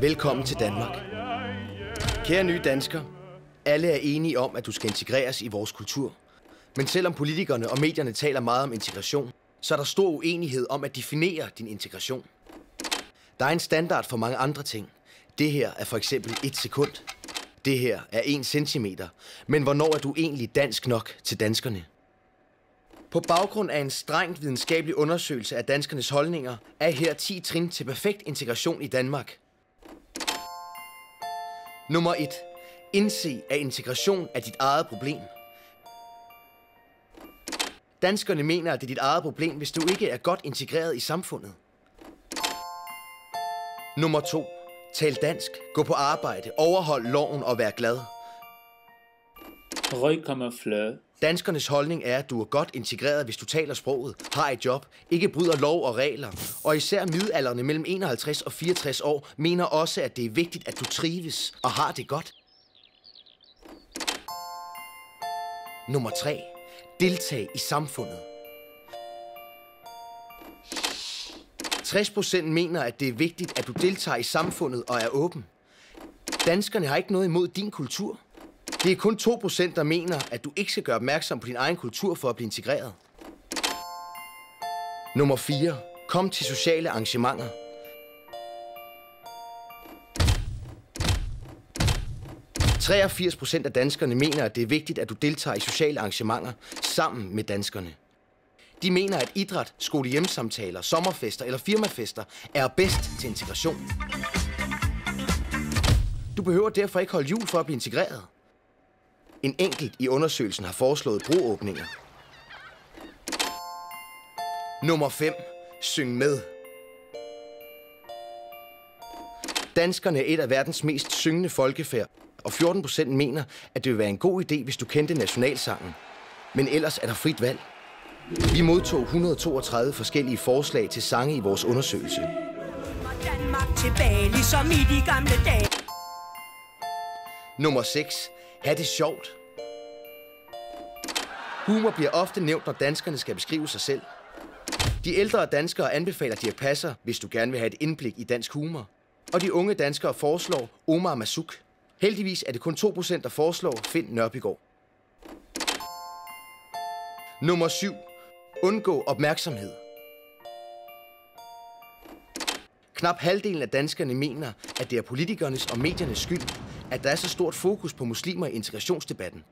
Velkommen til Danmark. Kære nye dansker, alle er enige om, at du skal integreres i vores kultur. Men selvom politikerne og medierne taler meget om integration, så er der stor uenighed om at definere din integration. Der er en standard for mange andre ting. Det her er for eksempel 1 sekund. Det her er 1 centimeter. Men hvornår er du egentlig dansk nok til danskerne? På baggrund af en strengt videnskabelig undersøgelse af danskernes holdninger, er her 10 trin til perfekt integration i Danmark. Nummer 1. Indse, at integration er dit eget problem. Danskerne mener, at det er dit eget problem, hvis du ikke er godt integreret i samfundet. Nummer 2. Tal dansk, gå på arbejde, overhold loven og vær glad. Danskernes holdning er, at du er godt integreret, hvis du taler sproget, har et job, ikke bryder lov og regler. Og især midaldrende mellem 51 og 64 år mener også, at det er vigtigt, at du trives og har det godt. Nummer 3. Deltag i samfundet. 60% mener, at det er vigtigt, at du deltager i samfundet og er åben. Danskerne har ikke noget imod din kultur. Det er kun 2%, der mener, at du ikke skal gøre opmærksom på din egen kultur for at blive integreret. Nummer 4. Kom til sociale arrangementer. (83% af danskerne mener, at det er vigtigt, at du deltager i sociale arrangementer sammen med danskerne. De mener, at idræt, skole-hjem-samtaler, sommerfester eller firmafester er bedst til integration. Du behøver derfor ikke holde jul for at blive integreret. En enkelt i undersøgelsen har foreslået broåbninger. Nummer 5. Syng med. Danskerne er et af verdens mest syngende folkefærd, og 14% mener, at det vil være en god idé, hvis du kendte nationalsangen. Men ellers er der frit valg. Vi modtog 132 forskellige forslag til sange i vores undersøgelse. Danmark tilbage, ligesom i de gamle dage. Nummer 6. Ha' det sjovt. Humor bliver ofte nævnt, når danskerne skal beskrive sig selv. De ældre danskere anbefaler Dirch Passer, hvis du gerne vil have et indblik i dansk humor. Og de unge danskere foreslår Omar Masuk. Heldigvis er det kun 2%, der foreslår Finn Nørbygaard. Nummer 7. Undgå opmærksomhed. Knap halvdelen af danskerne mener, at det er politikernes og mediernes skyld, at der er så stort fokus på muslimer i integrationsdebatten.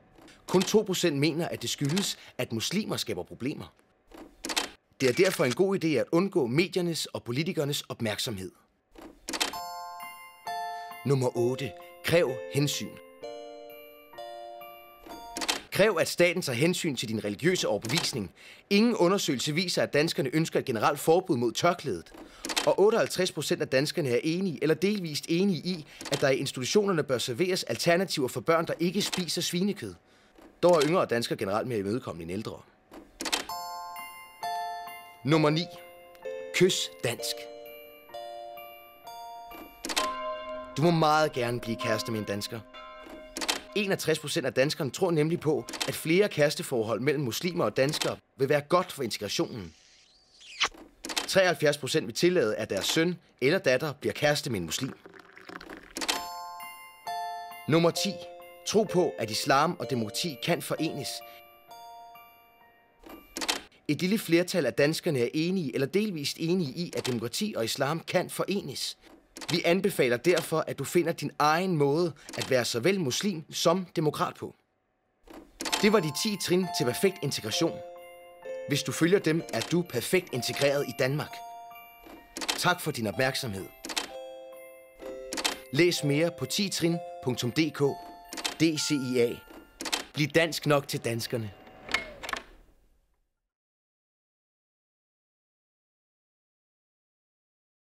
Kun 2% mener, at det skyldes, at muslimer skaber problemer. Det er derfor en god idé at undgå mediernes og politikernes opmærksomhed. Nummer 8. Kræv hensyn. Kræv, at staten tager hensyn til din religiøse overbevisning. Ingen undersøgelse viser, at danskerne ønsker et generelt forbud mod tørklædet. Og 58% af danskerne er enige eller delvist enige i, at der i institutionerne bør serveres alternativer for børn, der ikke spiser svinekød. Dog er yngre danskere generelt mere imødekommende end ældre. Nummer 9. Kys dansk. Du må meget gerne blive kæreste med en dansker. 61% af danskerne tror nemlig på, at flere kæresteforhold mellem muslimer og danskere vil være godt for integrationen. 73% vil tillade, at deres søn eller datter bliver kæreste med en muslim. Nummer 10. Tro på, at islam og demokrati kan forenes. Et lille flertal af danskerne er enige eller delvist enige i, at demokrati og islam kan forenes. Vi anbefaler derfor, at du finder din egen måde at være såvel muslim som demokrat på. Det var de 10 trin til perfekt integration. Hvis du følger dem, er du perfekt integreret i Danmark. Tak for din opmærksomhed. Læs mere på 10trin.dk. DCIA. Bliv dansk nok til danskerne.